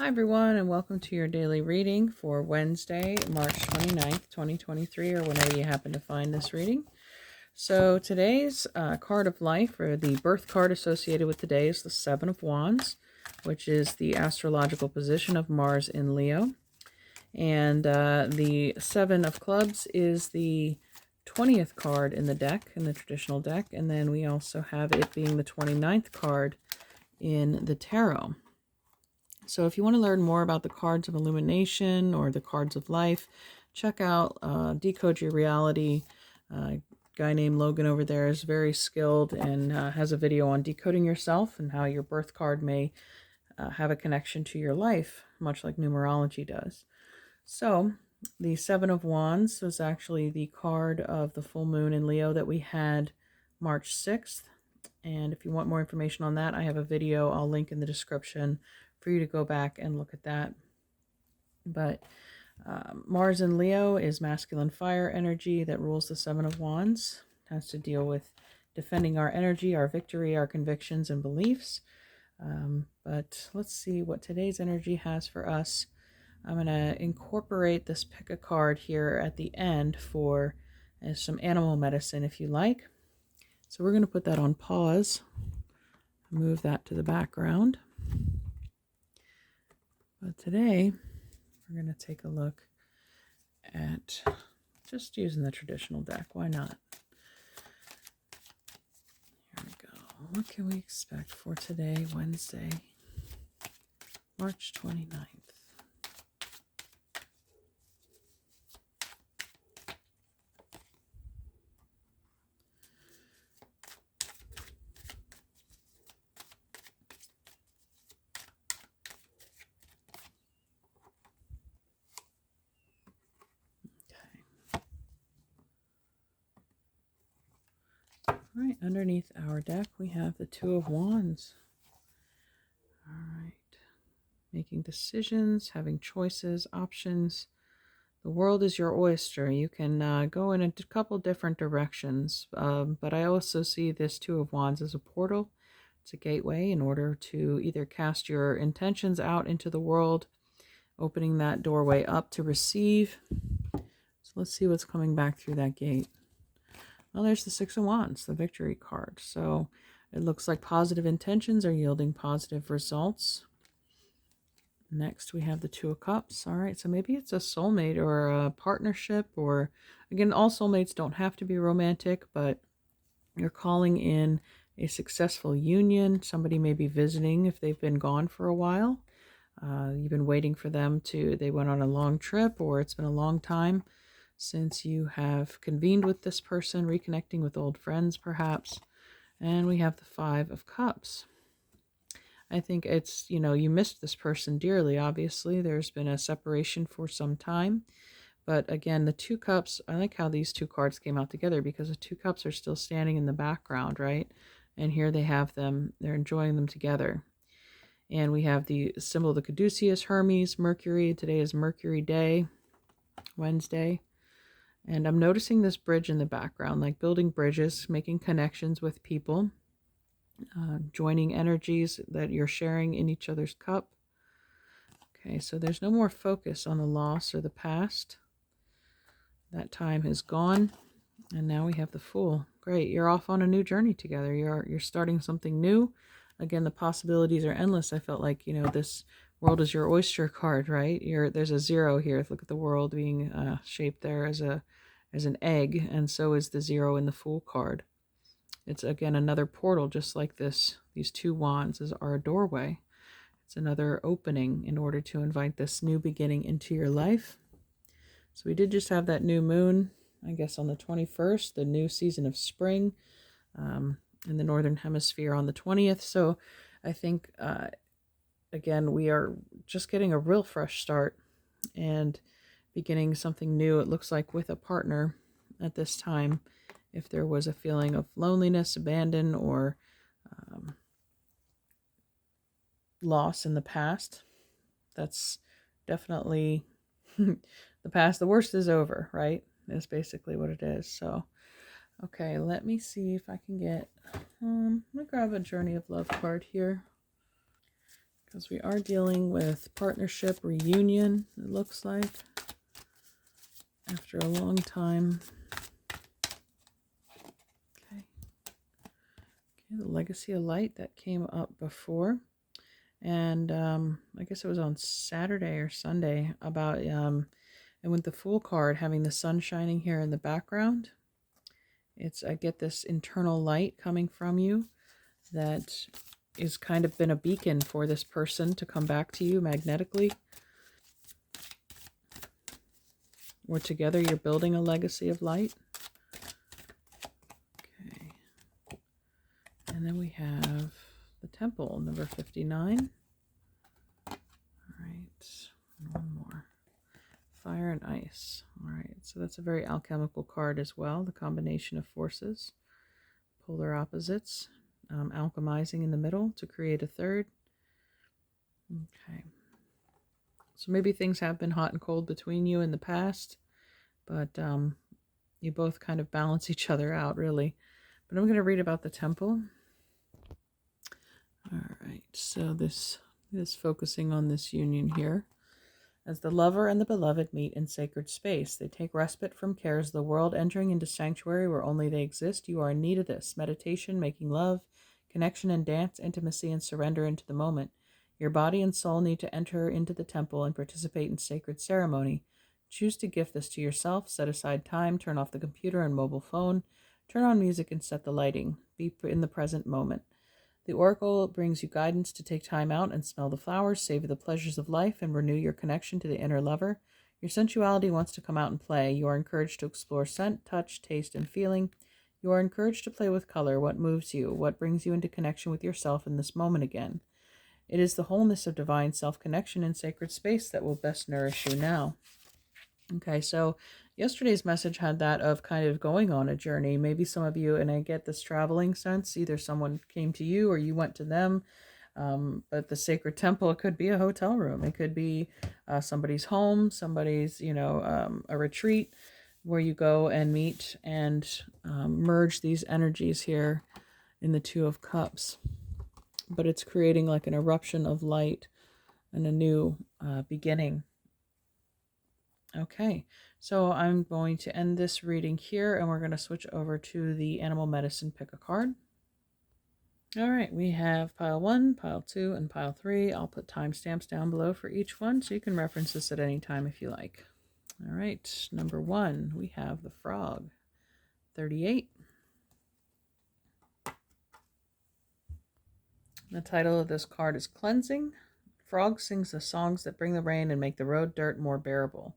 Hi everyone, and welcome to your daily reading for Wednesday, March 29th, 2023, or whenever you happen to find this reading. So today's card of life, or the birth card associated with today, is the Seven of Wands, which is the astrological position of Mars in Leo. And the Seven of Clubs is the 20th card in the deck, in the traditional deck. And then we also have it being the 29th card in the tarot. So if you want to learn more about the cards of illumination or the cards of life, check out Decode Your Reality. A guy named Logan over there is very skilled and has a video on decoding yourself and how your birth card may have a connection to your life, much like numerology does. So the Seven of Wands was actually the card of the full moon in Leo that we had March 6th. And if you want more information on that, I have a video I'll link in the description for you to go back and look at that. But Mars in Leo is masculine fire energy that rules the Seven of Wands. It has to deal with defending our energy, our victory, our convictions and beliefs. But let's see what today's energy has for us. I'm going to incorporate this pick a card here at the end for some animal medicine if you like. So we're going to put that on pause, move that to the background. But today, we're going to take a look at just using the traditional deck. Why not? Here we go. What can we expect for today, Wednesday, March 29th? Right, underneath our deck, we have the Two of Wands. All right, making decisions, having choices, options. The world is your oyster. You can go in a couple different directions, but I also see this Two of Wands as a portal. It's a gateway in order to either cast your intentions out into the world, opening that doorway up to receive. So let's see what's coming back through that gate. Well, there's the Six of Wands, the victory card. So it looks like positive intentions are yielding positive results. Next, we have the Two of Cups. All right, so maybe it's a soulmate or a partnership, or again, all soulmates don't have to be romantic, but you're calling in a successful union. Somebody may be visiting if they've been gone for a while. You've been waiting for them they went on a long trip, or it's been a long time since you have convened with this person, reconnecting with old friends perhaps. And we have the Five of Cups. I think it's, you missed this person dearly, obviously. There's been a separation for some time. But again, the Two Cups, I like how these two cards came out together because the Two Cups are still standing in the background, right? And here they have them. They're enjoying them together. And we have the symbol of the caduceus, Hermes, Mercury. Today is Mercury Day, Wednesday. And I'm noticing this bridge in the background, like building bridges, making connections with people, joining energies that you're sharing in each other's cup. Okay, so there's no more focus on the loss or the past. That time is gone. And now we have the Fool. Great, you're off on a new journey together. You're starting something new. Again, the possibilities are endless. I felt like, this world is your oyster card, right? There's a zero here. Look at the world being shaped there as an egg, and so is the zero in the Fool card. It's again another portal, just like this. These two wands are a doorway. It's another opening in order to invite this new beginning into your life. So we did just have that new moon, I guess on the 21st, the new season of spring in the Northern Hemisphere on the 20th. So I think, again, we are just getting a real fresh start and beginning something new, it looks like, with a partner at this time. If there was a feeling of loneliness, abandon, or loss in the past, that's definitely the past. The worst is over, right? Is basically what it is. So, okay, let me see if I can get, I'm going to grab a Journey of Love card here. because we are dealing with partnership reunion, it looks like, after a long time. Okay. The legacy of light that came up before. And I guess it was on Saturday or Sunday about, and with the Fool card having the sun shining here in the background, I get this internal light coming from you that is kind of been a beacon for this person to come back to you magnetically. Or together you're building a legacy of light. Okay. And then we have the temple, number 59. All right. One more. Fire and ice. All right. So that's a very alchemical card as well. The combination of forces, polar opposites, alchemizing in the middle to create a third. Okay. So maybe things have been hot and cold between you in the past, but you both kind of balance each other out, really. But I'm going to read about the temple. All right, so this is focusing on this union here. As the lover and the beloved meet in sacred space, they take respite from cares of the world, entering into sanctuary where only they exist. You are in need of this. Meditation, making love, connection and dance, intimacy and surrender into the moment. Your body and soul need to enter into the temple and participate in sacred ceremony. Choose to gift this to yourself. Set aside time. Turn off the computer and mobile phone. Turn on music and set the lighting. Be in the present moment. The oracle brings you guidance to take time out and smell the flowers, savor the pleasures of life, and renew your connection to the inner lover. Your sensuality wants to come out and play. You are encouraged to explore scent, touch, taste, and feeling. You are encouraged to play with color. What moves you? What brings you into connection with yourself in this moment again? It is the wholeness of divine self-connection in sacred space that will best nourish you now. Okay, so yesterday's message had that of kind of going on a journey. Maybe some of you, and I get this traveling sense, either someone came to you or you went to them. But the sacred temple, it could be a hotel room. It could be somebody's home, somebody's, a retreat where you go and meet and merge these energies here in the Two of Cups. But it's creating like an eruption of light and a new beginning. Okay, so I'm going to end this reading here and we're going to switch over to the animal medicine pick a card. All right, we have pile 1, pile 2, and pile 3. I'll put timestamps down below for each one so you can reference this at any time if you like. All right, number 1, we have the frog, 38. The title of this card is Cleansing. Frog sings the songs that bring the rain and make the road dirt more bearable.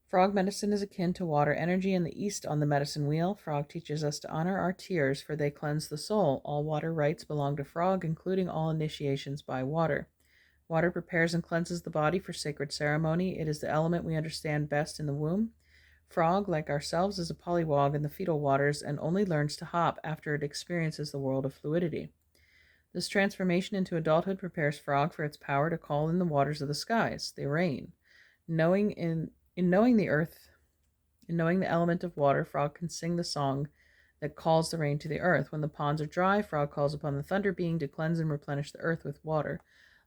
Frog medicine is akin to water energy in the east on the medicine wheel. Frog teaches us to honor our tears, for they cleanse the soul. All water rites belong to frog, including all initiations by water. Water prepares and cleanses the body for sacred ceremony. It is the element we understand best in the womb. Frog, like ourselves, is a polywog in the fetal waters and only learns to hop after it experiences the world of fluidity. This transformation into adulthood prepares frog for its power to call in the waters of the skies, the rain. In knowing the earth, in knowing the element of water, frog can sing the song that calls the rain to the earth. When the ponds are dry, frog calls upon the thunder being to cleanse and replenish the earth with water.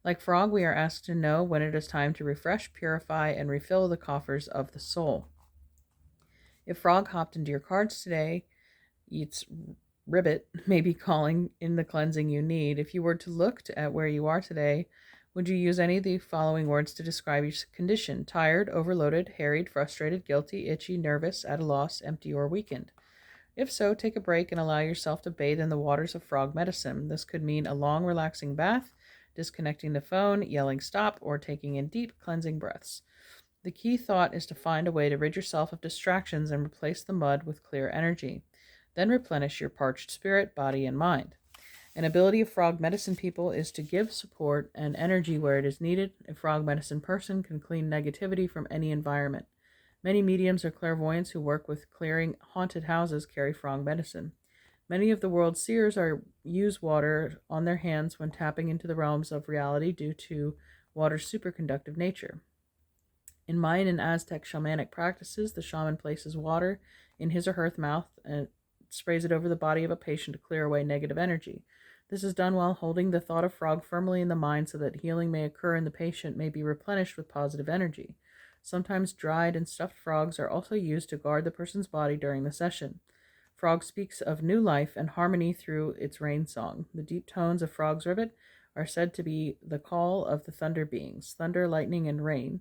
Like frog, we are asked to know when it is time to refresh, purify, and refill the coffers of the soul. If frog hopped into your cards today, its ribbit may be calling in the cleansing you need. If you were to look at where you are today, would you use any of the following words to describe your condition? Tired, overloaded, harried, frustrated, guilty, itchy, nervous, at a loss, empty, or weakened? If so, take a break and allow yourself to bathe in the waters of frog medicine. This could mean a long, relaxing bath, disconnecting the phone, yelling stop, or taking in deep, cleansing breaths. The key thought is to find a way to rid yourself of distractions and replace the mud with clear energy. Then replenish your parched spirit, body, and mind. An ability of frog medicine people is to give support and energy where it is needed. A frog medicine person can clean negativity from any environment. Many mediums or clairvoyants who work with clearing haunted houses carry frog medicine. Many of the world's seers use water on their hands when tapping into the realms of reality due to water's superconductive nature. In Mayan and Aztec shamanic practices, the shaman places water in his or her mouth and sprays it over the body of a patient to clear away negative energy. This is done while holding the thought of frog firmly in the mind so that healing may occur and the patient may be replenished with positive energy. Sometimes dried and stuffed frogs are also used to guard the person's body during the session. Frog speaks of new life and harmony through its rain song. The deep tones of Frog's ribbit are said to be the call of the thunder beings, thunder, lightning, and rain.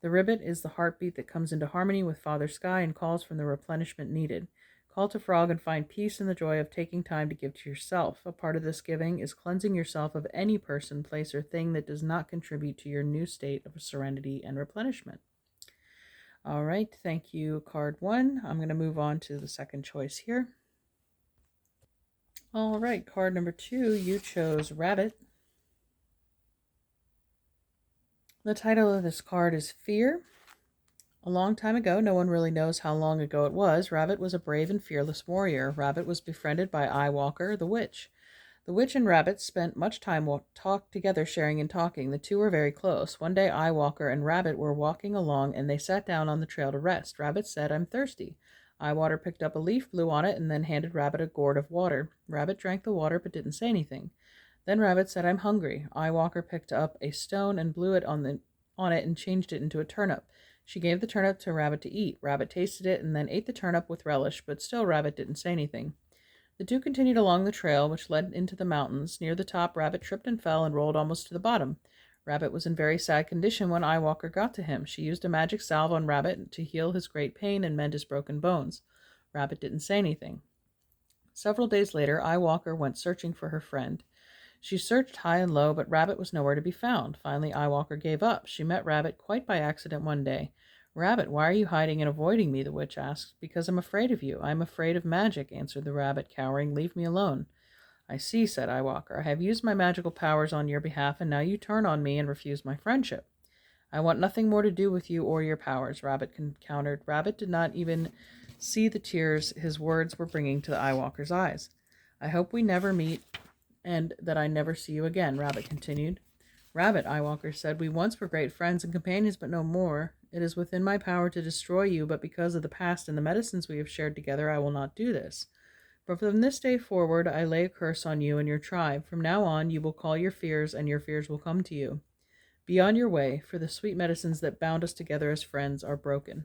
The ribbit is the heartbeat that comes into harmony with Father Sky and calls from the replenishment needed. Call to Frog and find peace in the joy of taking time to give to yourself. A part of this giving is cleansing yourself of any person, place, or thing that does not contribute to your new state of serenity and replenishment. All right, thank you, card 1. I'm going to move on to the second choice here. All right, card number 2, you chose Rabbit. The title of this card is Fear. A long time ago, no one really knows how long ago it was, Rabbit was a brave and fearless warrior. Rabbit was befriended by Eyewalker, the witch. The witch and Rabbit spent much time talk together, sharing and talking. The two were very close. One day, Eyewalker and Rabbit were walking along, and they sat down on the trail to rest. Rabbit said, "I'm thirsty." Eyewater picked up a leaf, blew on it, and then handed Rabbit a gourd of water. Rabbit drank the water but didn't say anything. Then Rabbit said, "I'm hungry." Eyewalker picked up a stone and blew it on it and changed it into a turnip. She gave the turnip to Rabbit to eat. Rabbit tasted it and then ate the turnip with relish, but still Rabbit didn't say anything. The two continued along the trail, which led into the mountains. Near the top, Rabbit tripped and fell and rolled almost to the bottom. Rabbit was in very sad condition when Eyewalker got to him. She used a magic salve on Rabbit to heal his great pain and mend his broken bones. Rabbit didn't say anything. Several days later, Eyewalker went searching for her friend. She searched high and low, but Rabbit was nowhere to be found. Finally, Eyewalker gave up. She met Rabbit quite by accident one day. "Rabbit, why are you hiding and avoiding me?" the witch asked. "Because I'm afraid of you. I am afraid of magic," answered the rabbit, cowering. "Leave me alone." "I see," said Eyewalker. "I have used my magical powers on your behalf, and now you turn on me and refuse my friendship." "I want nothing more to do with you or your powers," Rabbit countered. Rabbit did not even see the tears his words were bringing to the Eyewalker's eyes. "I hope we never meet and that I never see you again," Rabbit continued. "Rabbit," Eyewalker said, "we once were great friends and companions, but no more. It is within my power to destroy you, but because of the past and the medicines we have shared together, I will not do this. But from this day forward, I lay a curse on you and your tribe. From now on, you will call your fears, and your fears will come to you. Be on your way, for the sweet medicines that bound us together as friends are broken."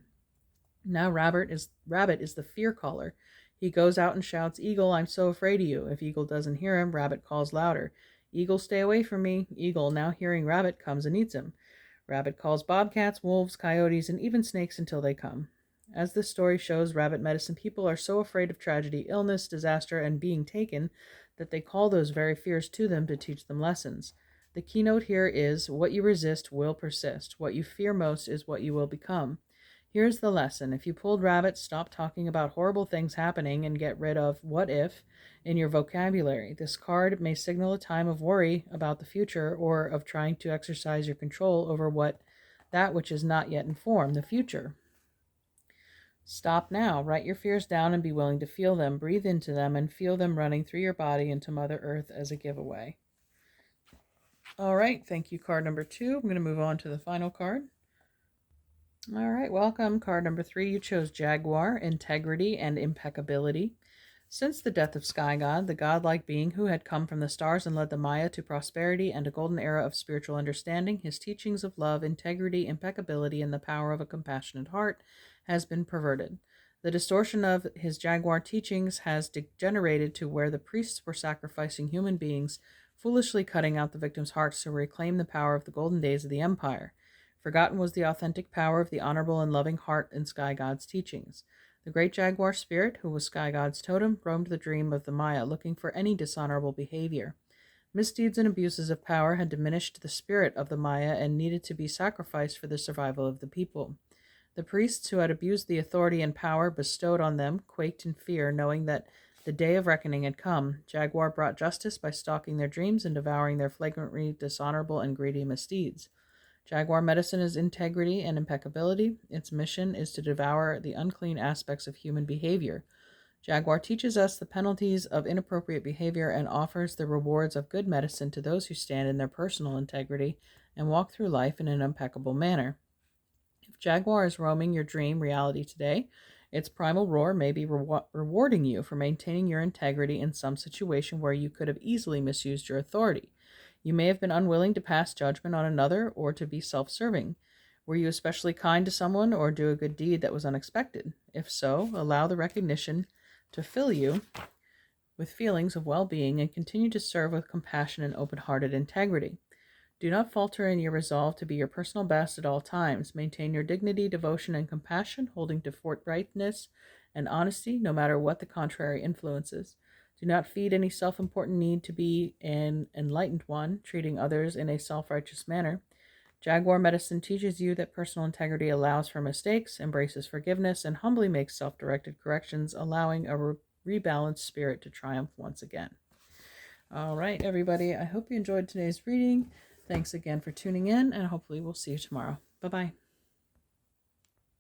Now Rabbit is the fear caller. He goes out and shouts, "Eagle, I'm so afraid of you." If Eagle doesn't hear him, Rabbit calls louder, "Eagle, stay away from me." Eagle, now hearing Rabbit, comes and eats him. Rabbit calls bobcats, wolves, coyotes, and even snakes until they come. As this story shows, rabbit medicine people are so afraid of tragedy, illness, disaster, and being taken that they call those very fears to them to teach them lessons. The keynote here is, what you resist will persist. What you fear most is what you will become. Here's the lesson. If you pulled rabbit, stop talking about horrible things happening and get rid of "what if" in your vocabulary. This card may signal a time of worry about the future or of trying to exercise your control over that which is not yet informed, the future. Stop now. Write your fears down and be willing to feel them. Breathe into them and feel them running through your body into Mother Earth as a giveaway. All right, thank you, card number 2. I'm going to move on to the final card. All right, welcome. Card number 3, you chose Jaguar, Integrity, and Impeccability. Since the death of Sky God, the godlike being who had come from the stars and led the Maya to prosperity and a golden era of spiritual understanding, his teachings of love, integrity, impeccability, and the power of a compassionate heart has been perverted. The distortion of his Jaguar teachings has degenerated to where the priests were sacrificing human beings, foolishly cutting out the victims' hearts to reclaim the power of the golden days of the Empire. Forgotten was the authentic power of the honorable and loving heart in Sky God's teachings. The great Jaguar spirit, who was Sky God's totem, roamed the dream of the Maya, looking for any dishonorable behavior. Misdeeds and abuses of power had diminished the spirit of the Maya and needed to be sacrificed for the survival of the people. The priests who had abused the authority and power bestowed on them quaked in fear, knowing that the day of reckoning had come. Jaguar brought justice by stalking their dreams and devouring their flagrantly dishonorable and greedy misdeeds. Jaguar medicine is integrity and impeccability. Its mission is to devour the unclean aspects of human behavior. Jaguar teaches us the penalties of inappropriate behavior and offers the rewards of good medicine to those who stand in their personal integrity and walk through life in an impeccable manner. If Jaguar is roaming your dream reality today, Its primal roar may be rewarding you for maintaining your integrity in some situation where you could have easily misused your authority. You may have been unwilling to pass judgment on another or to be self-serving. Were you especially kind to someone or do a good deed that was unexpected? If so, allow the recognition to fill you with feelings of well-being and continue to serve with compassion and open-hearted integrity. Do not falter in your resolve to be your personal best at all times. Maintain your dignity, devotion, and compassion, holding to forthrightness and honesty, no matter what the contrary influences. Do not feed any self-important need to be an enlightened one, treating others in a self-righteous manner. Jaguar medicine teaches you that personal integrity allows for mistakes, embraces forgiveness, and humbly makes self-directed corrections, allowing a rebalanced spirit to triumph once again. All right, everybody. I hope you enjoyed today's reading. Thanks again for tuning in, and hopefully we'll see you tomorrow. Bye-bye.